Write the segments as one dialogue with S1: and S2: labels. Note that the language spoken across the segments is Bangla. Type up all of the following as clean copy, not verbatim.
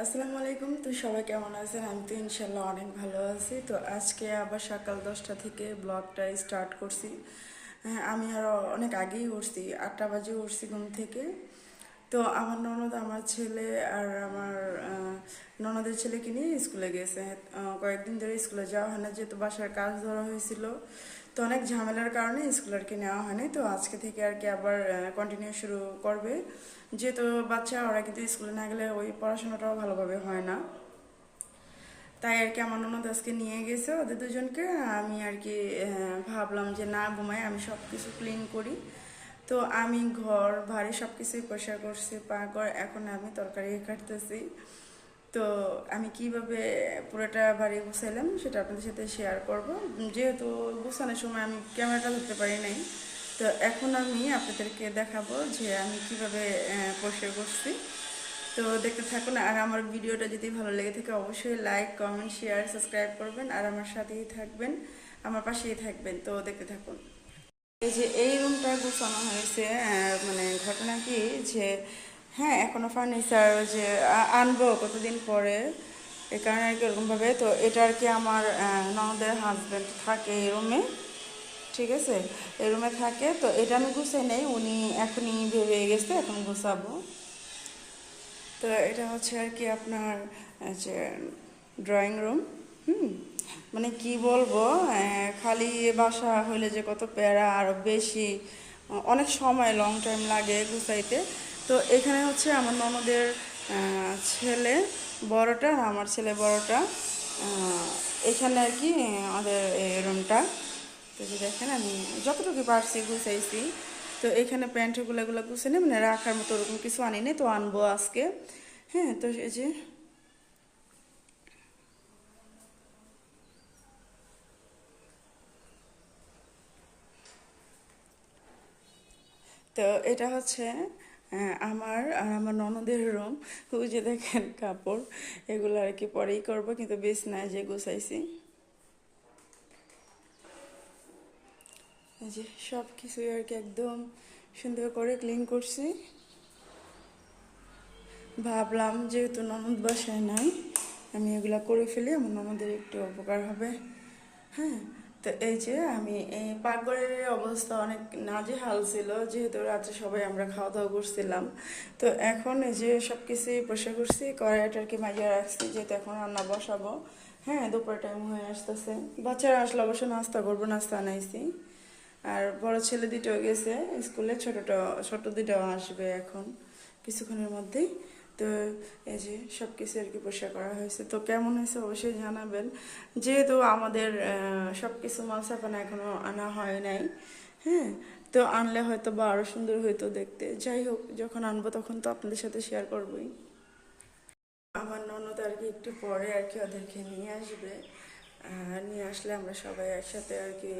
S1: আসসালামু আলাইকুম। তো সবাই কেমন আছেন? আমি তো ইনশাল্লাহ অনেক ভালো আছি। তো আজকে আবার সকাল 10টা থেকে ব্লগটা স্টার্ট করছি। হ্যাঁ, আমি আরও অনেক আগেই উঠছি, 8টা বাজে উঠছি ঘুম থেকে। তো আমার ননদ, আমার ছেলে আর আমার ননদের ছেলেকে নিয়ে স্কুলে গেছে। কয়েকদিন ধরে স্কুলে যাওয়া হয় না, যেহেতু বাসার কাজ ধরা হয়েছিল। তো অনেক ঝামেলার কারণে স্কুল আর কি নেওয়া হয়নি। তো আজকে থেকে আর কি আবার কন্টিনিউ শুরু করবে। যেহেতু বাচ্চা, ওরা কিন্তু স্কুলে না গেলে ওই পড়াশোনাটাও ভালোভাবে হয় না। তাই আর কি আমার ননদ আজকে নিয়ে গেছে ওদের দুজনকে। আমি আর কি ভাবলাম যে না ঘুমাই, আমি সব কিছু ক্লিন করি। তো আমি ঘর বাড়ি সব কিছুই পরিষ্কার করছি, পাকঘর। এখন আমি তরকারি কাটতেছি। তো আমি কিভাবে পুরোটা বাড়ি গুছাইলাম সেটা আপনাদের সাথে শেয়ার করব। যেহেতু গুছানোর সময় আমি ক্যামেরাটা ধরতে পারি নাই, তো এখন আমি আপনাদেরকে দেখাবো যে আমি কিভাবে পরিষ্কার করছি। তো দেখতে থাকুন। আর আমার ভিডিওটা যদি ভালো লেগে থাকে অবশ্যই লাইক, কমেন্ট, শেয়ার, সাবস্ক্রাইব করবেন। আর আমার সাথেই থাকবেন, আমার পাশেই থাকবেন। তো দেখতে থাকুন। এই যে এই রুমটা গুছানো হয়েছে, মানে ঘটনা কি যে হ্যাঁ, এখনো ফার্নিচার যে আনবো কতদিন পরে, এই কারণে আর কি ওরকমভাবে। তো এটা আর কি আমার ননদের হাজব্যান্ড থাকে এই রুমে, ঠিক আছে, এই রুমে থাকে। তো এটা আমি গুছাই নেই, উনি এখনই ভেবে গেছে এখন গুছাবো। তো এটা হচ্ছে আর কি আপনার যে ড্রয়িং রুম। হুম, মানে কি বলবো, খালি বাসা হইলে যে কত প্যারা, আরও বেশি অনেক সময় লং টাইম লাগে গুছাইতে। তো এখানে হচ্ছে আমার ননদের ছেলে বড়টা আর আমার ছেলে বড়টা, এখানে আর কি আমাদের রুমটা। তো যে দেখেন আমি যতটুকু পারছি গুছাইছি। তো এখানে প্যান্টগুলো এগুলো গুছে নিই, মানে রাখার মতো ওরকম কিছু আনিনি, তো আনবো আজকে। হ্যাঁ, তো এই যে তো এটা হচ্ছে আমার আর আমার ননদের রুম। ওই যে দেখেন কাপড়, এগুলো আর কি পরেই করবো, কিন্তু বিছনায় যে গুছাইছি। এই যে সব কিছুই আর কি একদম সুন্দর করে ক্লিন করছি। ভাবলাম যেহেতু ননদ বাসায় নাই, আমি এগুলা করে ফেলি, আমার ননদের একটু উপকার হবে। হ্যাঁ, তো এই যে আমি এই পাকঘরের অবস্থা অনেক নাজেহাল ছিল, যেহেতু রাত্রে সবাই আমরা খাওয়া দাওয়া করছিলাম। তো এখন এই যে সব কিছুই পরিষ্কার করছি, কড়াইটা আর কি মাজিয়ে রাখছি, যেহেতু এখন রান্না বসাবো। হ্যাঁ, দুপুর টাইম হয়ে আসতেছে। বাচ্চারা আসলে অবশ্য নাস্তা করবো, নাস্তা আনাইছি। আর বড় ছেলে দুটো গেছে স্কুলে, ছোট দুটো আসবে এখন কিছুক্ষণের মধ্যেই। তো এই যে সব কিছু আর কি পরিষ্কার করা হয়েছে। তো কেমন হয়েছে অবশ্যই জানাবেন। যেহেতু আমাদের সব কিছু মাল সাপানা এখনো আনা হয় নাই। হ্যাঁ, তো আনলে হয়তো বা আরও সুন্দর হইতো দেখতে। যাই হোক, যখন আনবো তখন তো আপনাদের সাথে শেয়ার করবোই। আমার ননদ আর কি একটু পরে আর কি ওদেরকে নিয়ে আসবে। নিয়ে আসলে আমরা সবাই একসাথে আর কি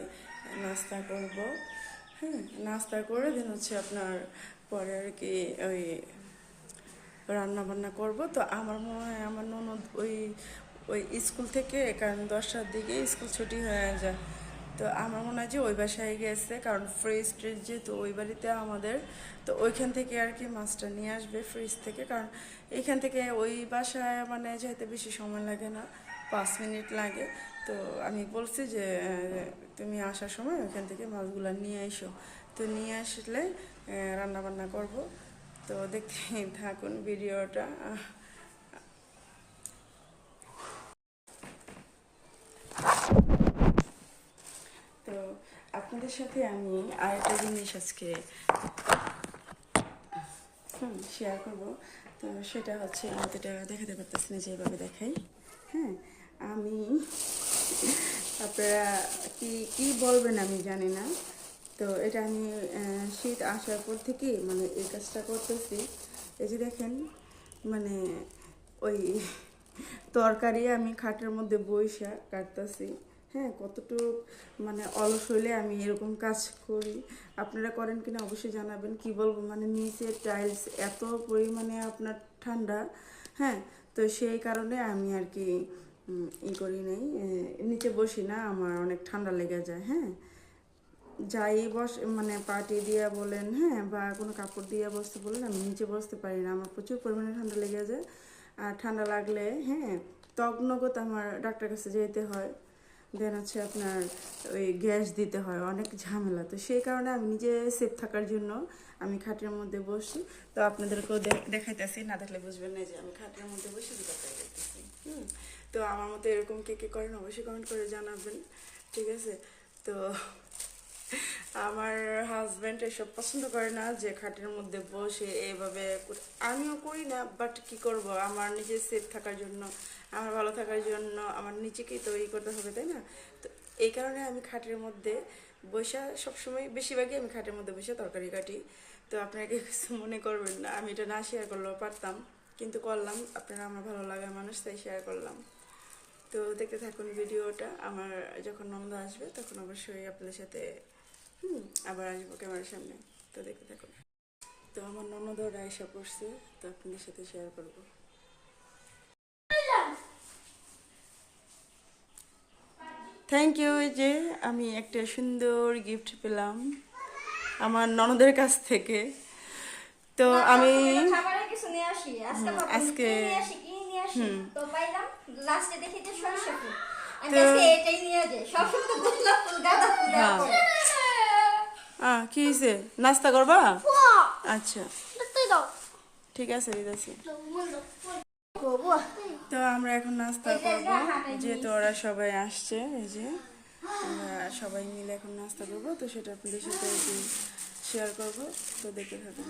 S1: নাস্তা করব। হ্যাঁ, নাস্তা করে দিন হচ্ছে আপনার পরে আর কি ওই রান্না বান্না করব। তো আমার মনে হয় আমার ননদ ওই ওই স্কুল থেকে, কারণ 10টার দিকে স্কুল ছুটি হয়ে যায়। তো আমার মনে হয় যে ওই বাসায় গেছে, কারণ ফ্রিজ ট্রিজ যেহেতু ওই বাড়িতে আমাদের। তো ওইখান থেকে আর কি মাছটা নিয়ে আসবে ফ্রিজ থেকে, কারণ এখান থেকে ওই বাসায় মানে যাইতে বেশি সময় লাগে না, 5 মিনিট লাগে। তো আমি বলছি যে তুমি আসার সময় ওইখান থেকে মাছগুলো নিয়ে এসো। তো নিয়ে আসলে রান্না বান্না করব। তো দেখতে থাকুন ভিডিওটা। তো আপনাদের সাথে আমি আরেকটা জিনিস আজকে শেয়ার করব। তো সেটা হচ্ছে, আমি তো এটা দেখাতে পারতেছি না যেভাবে দেখাই। হ্যাঁ, আমি আপনারা কি কি বলবেন আমি জানি না। তো এটা আমি শীত আসার পর থেকে মানে এই কাজটা করতেছি। এই যে দেখেন, মানে ওই তরকারি আমি খাটের মধ্যে বইসা কাটতেছি। হ্যাঁ, কতটুকু মানে অলস হইলে আমি এরকম কাজ করি। আপনারা করেন কিনা অবশ্যই জানাবেন। কি বলবো, মানে নিচে টাইলস এত পরিমাণে আপনার ঠান্ডা। হ্যাঁ, তো সেই কারণে আমি আর কি করি নাই, নিচে বসি না, আমার অনেক ঠান্ডা লেগে যায়। হ্যাঁ, যাই বস মানে পাটি দিয়ে বলেন, হ্যাঁ, বা কোনো কাপড় দিয়ে বসতে বলেন, আমি নিচে বসতে পারি না, আমার প্রচুর পরিমাণে ঠান্ডা লেগে যায়। আর ঠান্ডা লাগলে হ্যাঁ তগ্নগত আমার ডাক্তার কাছে যেতে হয়, দেন হচ্ছে আপনার ওই গ্যাস দিতে হয়, অনেক ঝামেলা। তো সেই কারণে আমি নিজে সেফ থাকার জন্য আমি খাটের মধ্যে বসি। তো আপনাদেরকেও দেখাইতেছি, না দেখলে বুঝবেন না যে আমি খাটের মধ্যে বসে কথা বলতেছি। তো আমার মতো এরকম কে কে করেন অবশ্যই কমেন্ট করে জানাবেন, ঠিক আছে? তো আমার হাজব্যান্ড এসব পছন্দ করে না যে খাটের মধ্যে বসে এইভাবে আমিও করি না, বাট কি করব, আমার নিজের সেফ থাকার জন্য, আমার ভালো থাকার জন্য আমার নিজেকেই তো করতে হবে, তাই না? তো এই কারণে আমি খাটের মধ্যে বসে সবসময়, বেশিরভাগই আমি খাটের মধ্যে বসে তরকারি কাটি। তো আপনারা কিছু মনে করবেন না, আমি এটা না শেয়ার করলেও পারতাম, কিন্তু করলাম। আপনারা আমার ভালো লাগার মানুষ, তাই শেয়ার করলাম। তো দেখতে থাকুন ভিডিওটা। আমার যখন নন্দ আসবে তখন অবশ্যই আপনাদের সাথে আবার আসবো ক্যামেরার সামনে। তো দেখতে থাকুন। তো আমার ননদরা এসে পড়ছে, তো আপনাদের সাথে শেয়ার করবো। Thank you. যে আমি একটা সুন্দর গিফট পেলাম আমার ননদের কাছ থেকে। তো আমি আজকে কি হয়েছে, নাস্তা করবা? আচ্ছা ঠিক আছে দিদাছি। তো আমরা এখন নাস্তা করবো, যেহেতু ওরা সবাই আসছে। এই যে আমরা সবাই মিলে এখন নাস্তা করবো, তো সেটা আপনাদের সাথে শেয়ার করবো। তো দেখতে থাকুন।